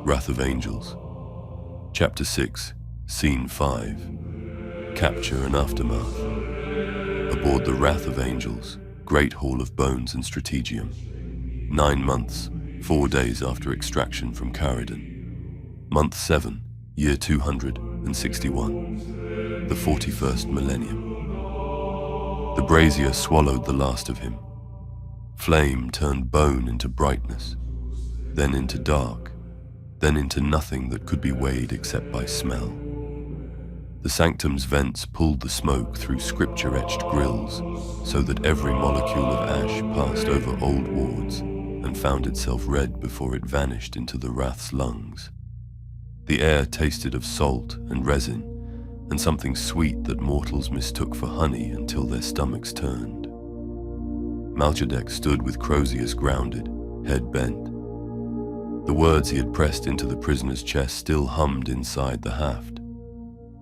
Wrath of Angels. Chapter 6, Scene 5. Capture and Aftermath. Aboard the Wrath of Angels, Great Hall of Bones and Strategium. 9 months, 4 days after extraction from Caridon. Month 7, year 261. The 41st millennium. The brazier swallowed the last of him. Flame turned bone into brightness, then into dark, then into nothing that could be weighed except by smell. The sanctum's vents pulled the smoke through scripture-etched grills so that every molecule of ash passed over old wards and found itself red before it vanished into the wrath's lungs. The air tasted of salt and resin and something sweet that mortals mistook for honey until their stomachs turned. Melchizedek stood with Crozius grounded, head bent. The words he had pressed into the prisoner's chest still hummed inside the haft.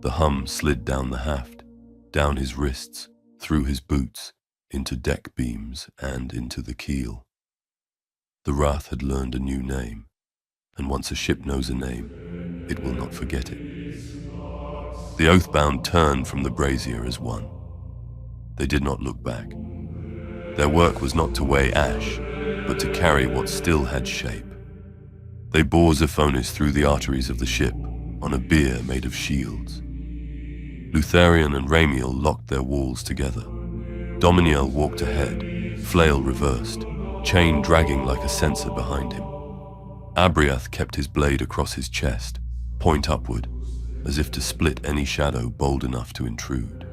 The hum slid down the haft, down his wrists, through his boots, into deck beams and into the keel. The Wrath had learned a new name, and once a ship knows a name, it will not forget it. The Oathbound turned from the brazier as one. They did not look back. Their work was not to weigh ash, but to carry what still had shape. They bore Xiphonis through the arteries of the ship on a bier made of shields. Lutherian and Ramiel locked their walls together. Dominiel walked ahead, flail reversed, chain dragging like a censer behind him. Abriath kept his blade across his chest, point upward, as if to split any shadow bold enough to intrude.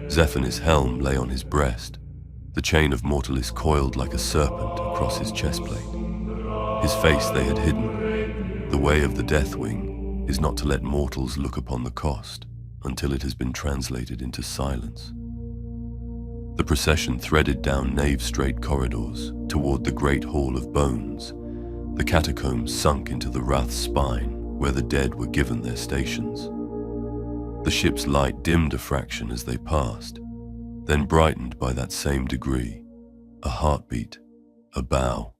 Xephonis' helm lay on his breast, the chain of Mortalis coiled like a serpent across his chestplate. His face they had hidden. The way of the Deathwing is not to let mortals look upon the cost until it has been translated into silence. The procession threaded down nave-straight corridors toward the Great Hall of Bones. The catacombs sunk into the Wrath's spine where the dead were given their stations. The ship's light dimmed a fraction as they passed, then brightened by that same degree. A heartbeat, a bow.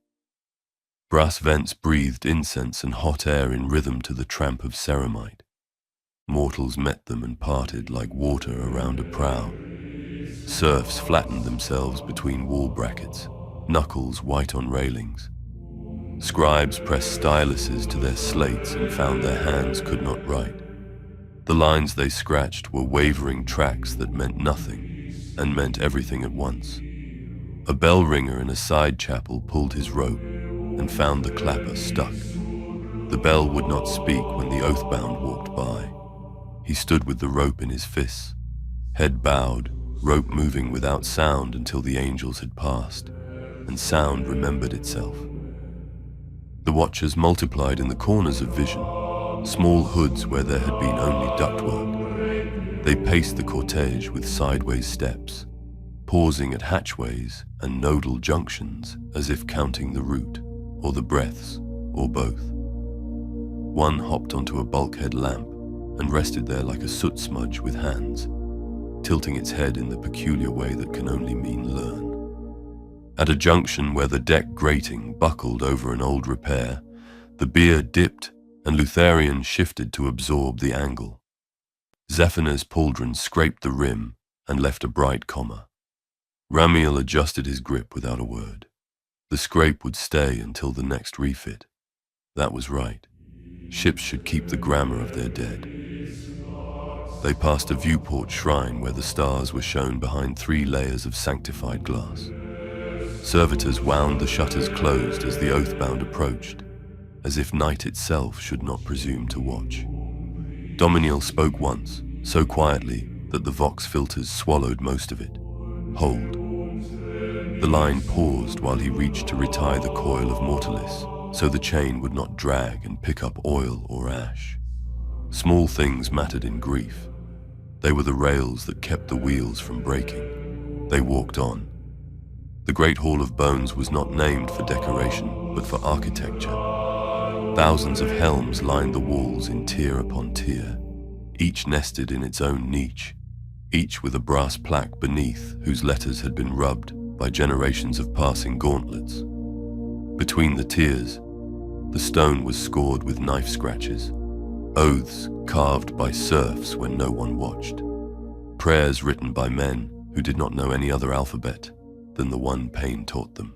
Brass vents breathed incense and hot air in rhythm to the tramp of ceramite. Mortals met them and parted like water around a prow. Serfs flattened themselves between wall brackets, knuckles white on railings. Scribes pressed styluses to their slates and found their hands could not write. The lines they scratched were wavering tracks that meant nothing and meant everything at once. A bell ringer in a side chapel pulled his rope and found the clapper stuck. The bell would not speak when the Oathbound walked by. He stood with the rope in his fists, head bowed, rope moving without sound until the angels had passed, and sound remembered itself. The watchers multiplied in the corners of vision, small hoods where there had been only ductwork. They paced the cortege with sideways steps, pausing at hatchways and nodal junctions as if counting the route, or the breaths, or both. One hopped onto a bulkhead lamp and rested there like a soot smudge with hands, tilting its head in the peculiar way that can only mean learn. At a junction where the deck grating buckled over an old repair, the bier dipped and Lutherian shifted to absorb the angle. Zephyr's pauldron scraped the rim and left a bright comma. Ramiel adjusted his grip without a word. The scrape would stay until the next refit. That was right. Ships should keep the grammar of their dead. They passed a viewport shrine where the stars were shown behind 3 layers of sanctified glass. Servitors wound the shutters closed as the Oathbound approached, as if night itself should not presume to watch. Dominiel spoke once, so quietly that the vox filters swallowed most of it. Hold. The line paused while he reached to retie the coil of Mortalis, so the chain would not drag and pick up oil or ash. Small things mattered in grief. They were the rails that kept the wheels from breaking. They walked on. The Great Hall of Bones was not named for decoration, but for architecture. Thousands of helms lined the walls in tier upon tier, each nested in its own niche, each with a brass plaque beneath whose letters had been rubbed by generations of passing gauntlets. Between the tiers, The stone was scored with knife scratches, oaths carved by serfs when no one watched, prayers written by men who did not know any other alphabet than the one pain taught them.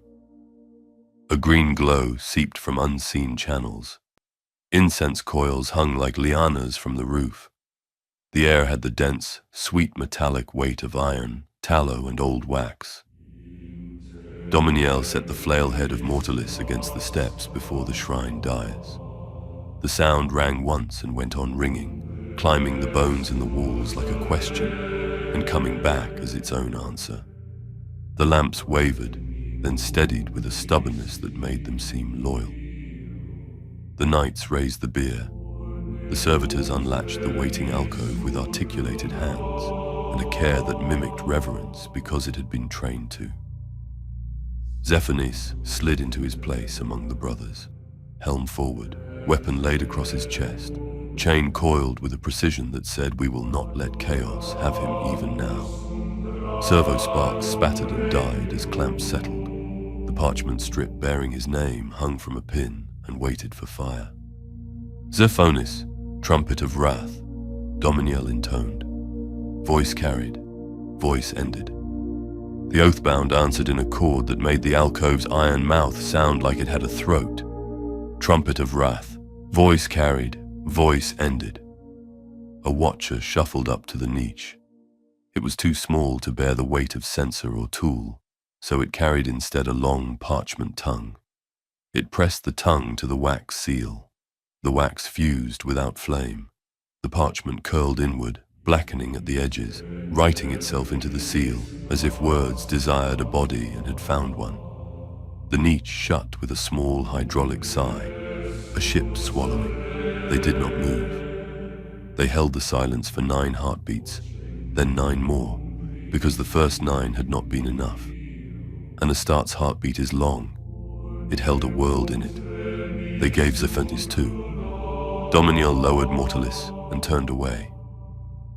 A green glow seeped from unseen channels. Incense coils hung like lianas from the roof. The air had the dense, sweet metallic weight of iron, tallow, and old wax. Dominiel set the flail head of Mortalis against the steps before the shrine dais. The sound rang once and went on ringing, climbing the bones in the walls like a question, and coming back as its own answer. The lamps wavered, then steadied with a stubbornness that made them seem loyal. The knights raised the bier. The servitors unlatched the waiting alcove with articulated hands and a care that mimicked reverence because it had been trained to. Zephanis slid into his place among the brothers, helm forward, weapon laid across his chest, chain coiled with a precision that said, "We will not let chaos have him even now." Servo sparks spattered and died as clamps settled. The parchment strip bearing his name hung from a pin and waited for fire. "Zephonis, trumpet of wrath," Dominiel intoned. Voice carried, voice ended. The oathbound answered in a chord that made the alcove's iron mouth sound like it had a throat. Trumpet of wrath, voice carried, voice ended. A watcher shuffled up to the niche. It was too small to bear the weight of censer or tool, so it carried instead a long parchment tongue. It pressed the tongue to the wax seal. The wax fused without flame. The parchment curled inward, blackening at the edges, writing itself into the seal, as if words desired a body and had found one. The niche shut with a small hydraulic sigh, a ship swallowing. They did not move. They held the silence for 9 heartbeats, then 9 more, because the first 9 had not been enough. An Astarte's heartbeat is long. It held a world in it. They gave Zephanis 2. Dominiel lowered Mortalis and turned away.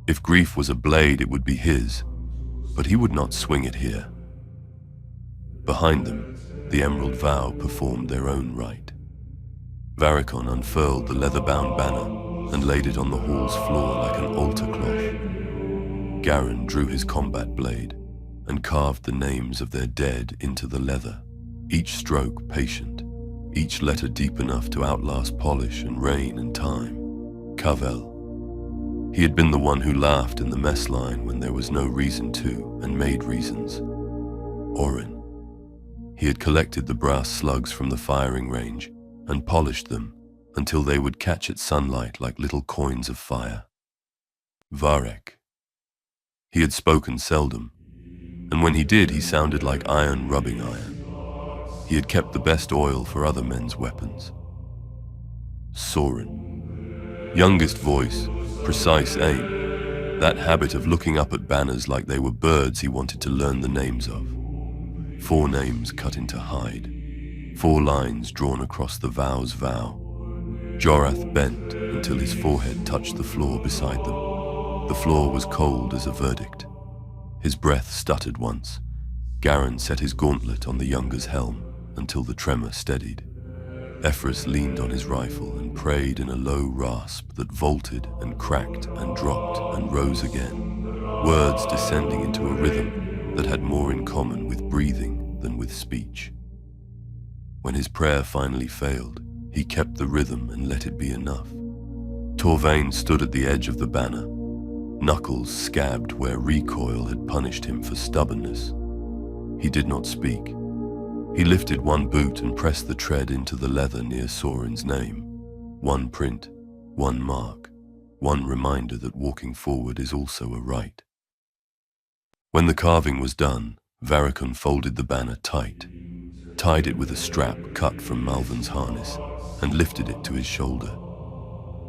If grief was a blade, it would be his, but he would not swing it here. Behind them, the Emerald Vow performed their own rite. Varicon unfurled the leather-bound banner and laid it on the hall's floor like an altar cloth. Garen drew his combat blade and carved the names of their dead into the leather, each stroke patient, each letter deep enough to outlast polish and rain and time. Cavell. He had been the one who laughed in the mess line when there was no reason to, and made reasons. Orin. He had collected the brass slugs from the firing range and polished them until they would catch at sunlight like little coins of fire. Varek. He had spoken seldom, and when he did, he sounded like iron rubbing iron. He had kept the best oil for other men's weapons. Sorin. Youngest voice, precise aim, that habit of looking up at banners like they were birds he wanted to learn the names of. 4 names cut into hide, 4 lines drawn across the vow's vow. Jorath bent until his forehead touched the floor beside them. The floor was cold as a verdict. His breath stuttered once. Garen set his gauntlet on the younger's helm until the tremor steadied. Ephraim leaned on his rifle and prayed in a low rasp that vaulted and cracked and dropped and rose again, words descending into a rhythm that had more in common with breathing than with speech. When his prayer finally failed, he kept the rhythm and let it be enough. Torvain stood at the edge of the banner, knuckles scabbed where recoil had punished him for stubbornness. He did not speak. He lifted one boot and pressed the tread into the leather near Sorin's name. One print, one mark, one reminder that walking forward is also a right. When the carving was done, Varicon folded the banner tight, tied it with a strap cut from Malvin's harness, and lifted it to his shoulder.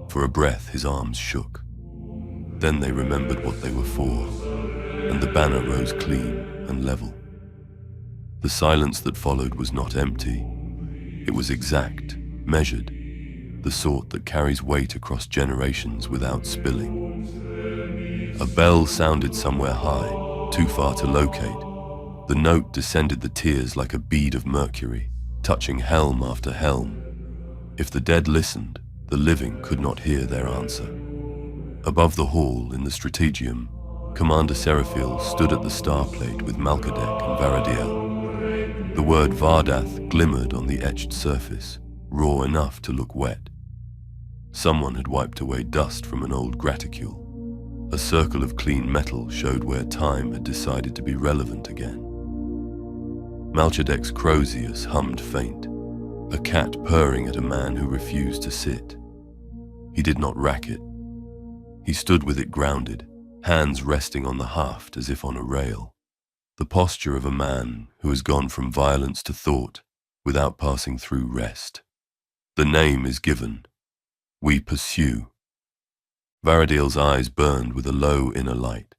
For a breath, his arms shook. Then they remembered what they were for, and the banner rose clean and level. The silence that followed was not empty. It was exact, measured, the sort that carries weight across generations without spilling. A bell sounded somewhere high, too far to locate. The note descended the tiers like a bead of mercury, touching helm after helm. If the dead listened, the living could not hear their answer. Above the hall in the strategium, Commander Seraphiel stood at the star plate with Malkadek and Varadiel. The word Vardath glimmered on the etched surface, raw enough to look wet. Someone had wiped away dust from an old graticule. A circle of clean metal showed where time had decided to be relevant again. Malchadek's Crozius hummed faint, a cat purring at a man who refused to sit. He did not rack it. He stood with it grounded, hands resting on the haft as if on a rail. The posture of a man who has gone from violence to thought without passing through rest. The name is given. We pursue. Varadiel's eyes burned with a low inner light.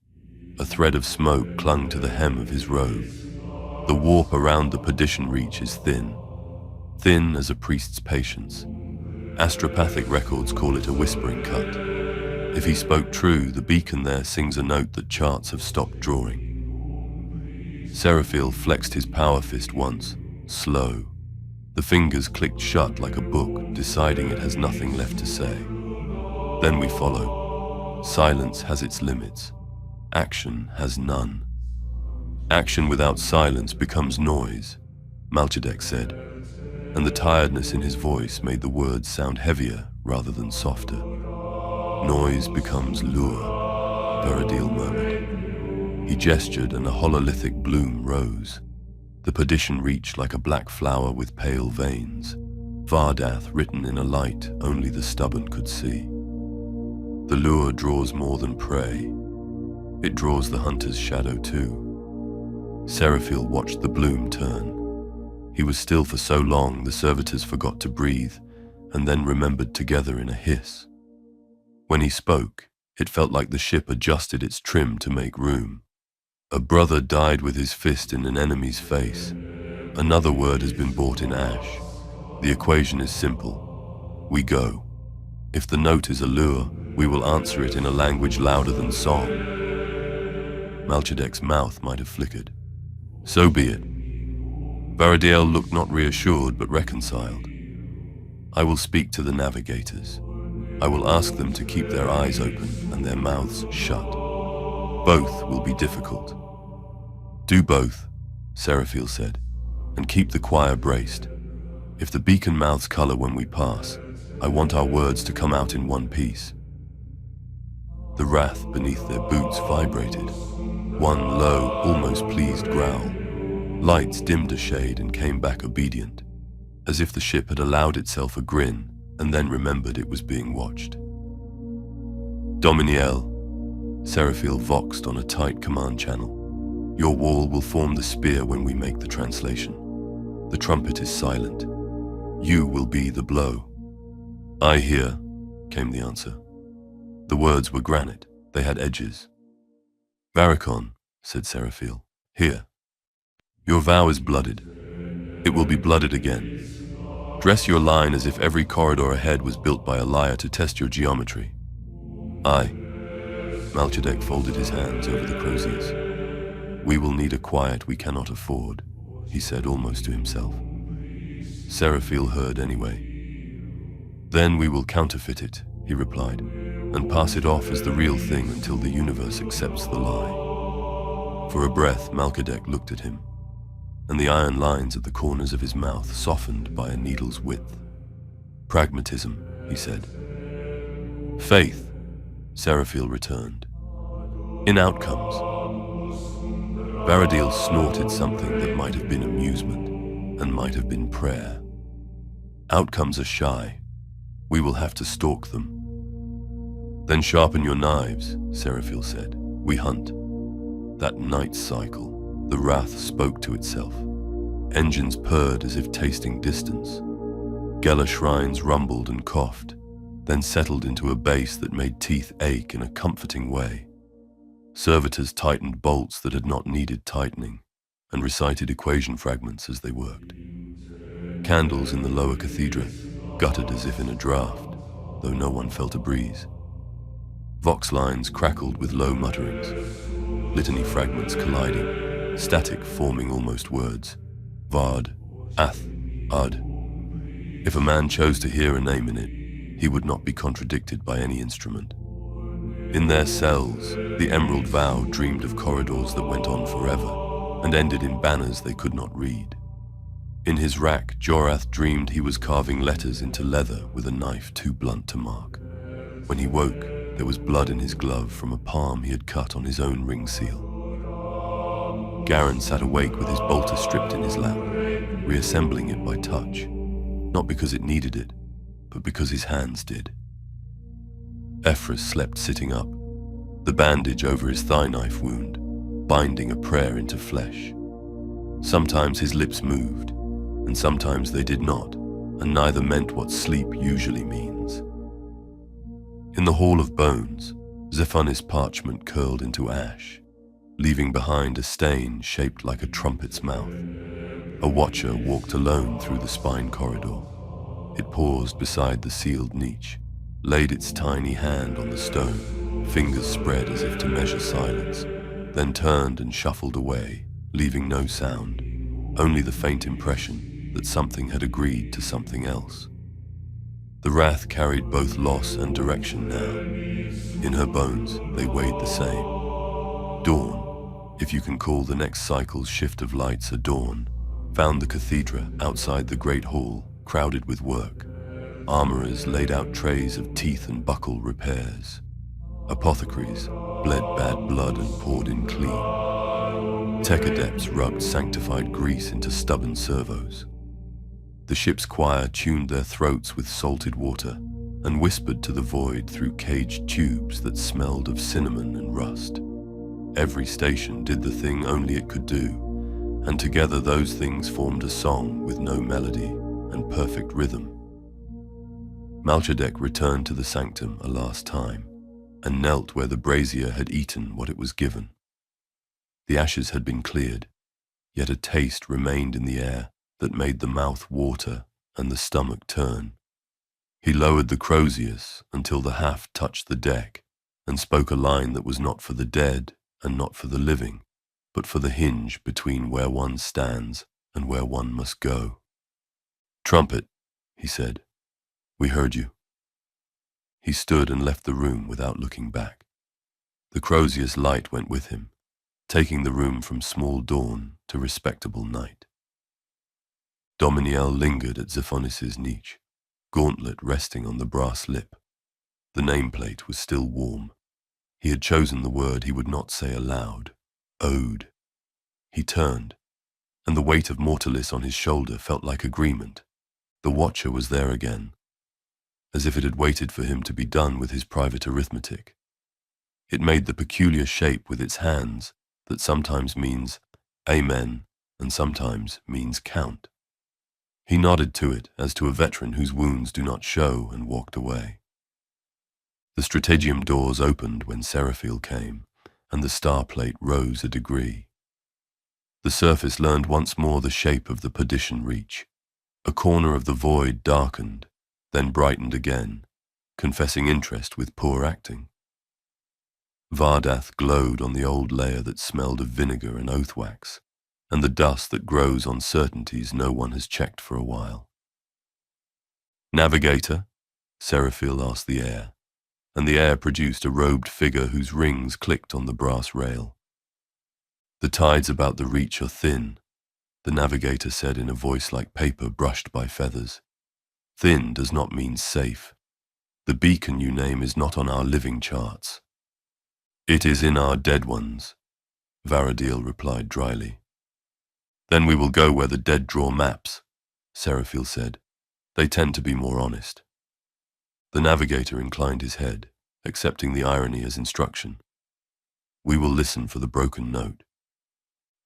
A thread of smoke clung to the hem of his robe. The warp around the perdition reach is thin. Thin as a priest's patience. Astropathic records call it a whispering cut. If he spoke true, the beacon there sings a note that charts have stopped drawing. Seraphiel flexed his power fist once, slow. The fingers clicked shut like a book, deciding it has nothing left to say. Then we follow. Silence has its limits. Action has none. Action without silence becomes noise, Malchadek said, and the tiredness in his voice made the words sound heavier rather than softer. Noise becomes lure, Varadiel murmured. He gestured and a hololithic bloom rose. The perdition reached like a black flower with pale veins, Vardath written in a light only the stubborn could see. The lure draws more than prey. It draws the hunter's shadow too. Seraphiel watched the bloom turn. He was still for so long the servitors forgot to breathe, and then remembered together in a hiss. When he spoke, it felt like the ship adjusted its trim to make room. A brother died with his fist in an enemy's face. Another word has been bought in ash. The equation is simple. We go. If the note is a lure, we will answer it in a language louder than song. Malchadek's mouth might have flickered. So be it. Varadiel looked not reassured but reconciled. I will speak to the navigators. I will ask them to keep their eyes open and their mouths shut. Both will be difficult. Do both, Seraphiel said, and keep the choir braced. If the beacon mouths color when we pass, I want our words to come out in one piece. The wrath beneath their boots vibrated. One low, almost pleased growl. Lights dimmed a shade and came back obedient, as if the ship had allowed itself a grin and then remembered it was being watched. Dominiel, Seraphiel voxed on a tight command channel. Your wall will form the spear when we make the translation. The trumpet is silent. You will be the blow. I hear, came the answer. The words were granite. They had edges. Varicon, said Seraphiel, here. Your vow is blooded. It will be blooded again. Dress your line as if every corridor ahead was built by a liar to test your geometry. Aye. Malchadek folded his hands over the Crozius. We will need a quiet we cannot afford, he said almost to himself. Seraphiel heard anyway. Then we will counterfeit it, he replied, and pass it off as the real thing until the universe accepts the lie. For a breath, Malchadek looked at him, and the iron lines at the corners of his mouth softened by a needle's width. Pragmatism, he said. Faith, Seraphiel returned. In outcomes. Varadiel snorted something that might have been amusement and might have been prayer. Outcomes are shy. We will have to stalk them. Then sharpen your knives, Seraphiel said. We hunt. That night cycle, the wrath spoke to itself. Engines purred as if tasting distance. Gela shrines rumbled and coughed, then settled into a bass that made teeth ache in a comforting way. Servitors tightened bolts that had not needed tightening, and recited equation fragments as they worked. Candles in the lower cathedra guttered as if in a draught, though no one felt a breeze. Vox lines crackled with low mutterings, litany fragments colliding, static forming almost words. Vard, Ath, Ad. If a man chose to hear a name in it, he would not be contradicted by any instrument. In their cells, the Emerald Vow dreamed of corridors that went on forever and ended in banners they could not read. In his rack, Jorath dreamed he was carving letters into leather with a knife too blunt to mark. When he woke, there was blood in his glove from a palm he had cut on his own ring seal. Garen sat awake with his bolter stripped in his lap, reassembling it by touch, not because it needed it, but because his hands did. Ephraim slept sitting up, the bandage over his thigh knife wound, binding a prayer into flesh. Sometimes his lips moved, and sometimes they did not, and neither meant what sleep usually means. In the Hall of Bones, Zephanis' parchment curled into ash, leaving behind a stain shaped like a trumpet's mouth. A watcher walked alone through the spine corridor. It paused beside the sealed niche, laid its tiny hand on the stone, fingers spread as if to measure silence, then turned and shuffled away, leaving no sound, only the faint impression that something had agreed to something else. The wrath carried both loss and direction now. In her bones, they weighed the same. Dawn, if you can call the next cycle's shift of lights a dawn, found the cathedra outside the great hall, crowded with work. Armourers laid out trays of teeth and buckle repairs. Apothecaries bled bad blood and poured in clean. Tech adepts rubbed sanctified grease into stubborn servos. The ship's choir tuned their throats with salted water and whispered to the void through caged tubes that smelled of cinnamon and rust. Every station did the thing only it could do, and together those things formed a song with no melody and perfect rhythm. Melchizedek returned to the sanctum a last time, and knelt where the brazier had eaten what it was given. The ashes had been cleared, yet a taste remained in the air that made the mouth water and the stomach turn. He lowered the crozius until the haft touched the deck, and spoke a line that was not for the dead and not for the living, but for the hinge between where one stands and where one must go. "Trumpet," he said, "we heard you." He stood and left the room without looking back. The crozius light went with him, taking the room from small dawn to respectable night. Dominiel lingered at Zephanis' niche, gauntlet resting on the brass lip. The nameplate was still warm. He had chosen the word he would not say aloud, ode. He turned, and the weight of Mortalis on his shoulder felt like agreement. The watcher was there again, as if it had waited for him to be done with his private arithmetic. It made the peculiar shape with its hands that sometimes means amen and sometimes means count. He nodded to it as to a veteran whose wounds do not show, and walked away. The strategium doors opened when Seraphiel came, and the star plate rose a degree. The surface learned once more the shape of the perdition reach. A corner of the void darkened, then brightened again, confessing interest with poor acting. Vardath glowed on the old layer that smelled of vinegar and oath wax, and the dust that grows on certainties no one has checked for a while. "Navigator?" Seraphiel asked the air, and the air produced a robed figure whose rings clicked on the brass rail. "The tides about the reach are thin," the navigator said in a voice like paper brushed by feathers. "Thin does not mean safe. The beacon you name is not on our living charts." "It is in our dead ones," Varadil replied dryly. "Then we will go where the dead draw maps," Seraphiel said. "They tend to be more honest." The navigator inclined his head, accepting the irony as instruction. "We will listen for the broken note."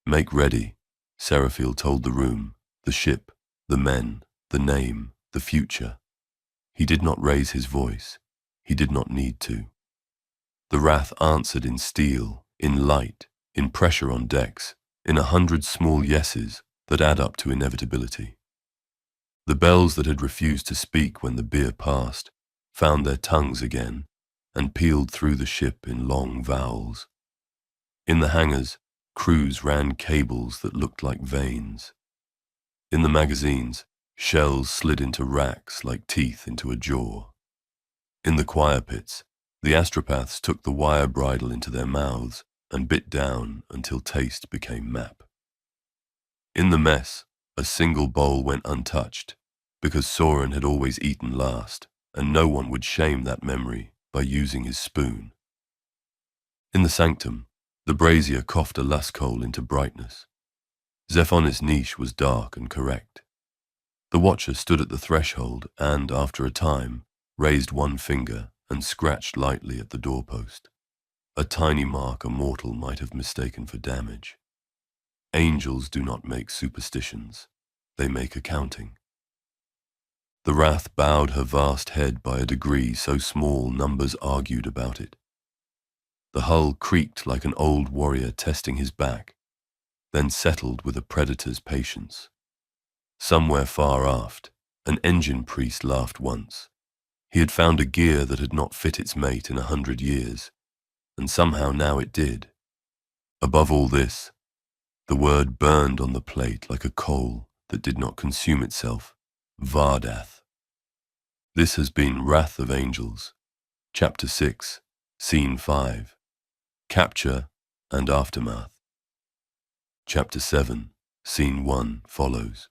"Make ready," Seraphiel told the room, the ship, the men, the name, the future. He did not raise his voice. He did not need to. The wrath answered in steel, in light, in pressure on decks, in 100 small yeses that add up to inevitability. The bells that had refused to speak when the beer passed found their tongues again and pealed through the ship in long vowels. In the hangars, crews ran cables that looked like veins. In the magazines, Shells slid into racks like teeth into a jaw. In the choir pits, the astropaths took the wire bridle into their mouths and bit down until taste became map. In the mess, a single bowl went untouched, because Soren had always eaten last, and no one would shame that memory by using his spoon. In the sanctum, the brazier coughed a lust coal into brightness. Zephon's niche was dark and correct. The watcher stood at the threshold and, after a time, raised one finger and scratched lightly at the doorpost, a tiny mark a mortal might have mistaken for damage. Angels do not make superstitions, they make accounting. The wrath bowed her vast head by a degree so small numbers argued about it. The hull creaked like an old warrior testing his back, then settled with a predator's patience. Somewhere far aft, an engine priest laughed once. He had found a gear that had not fit its mate in 100 years, and somehow now it did. Above all this, the word burned on the plate like a coal that did not consume itself, Vardath. This has been Wrath of Angels, Chapter 6, Scene 5, Capture and Aftermath. Chapter 7, Scene 1 follows.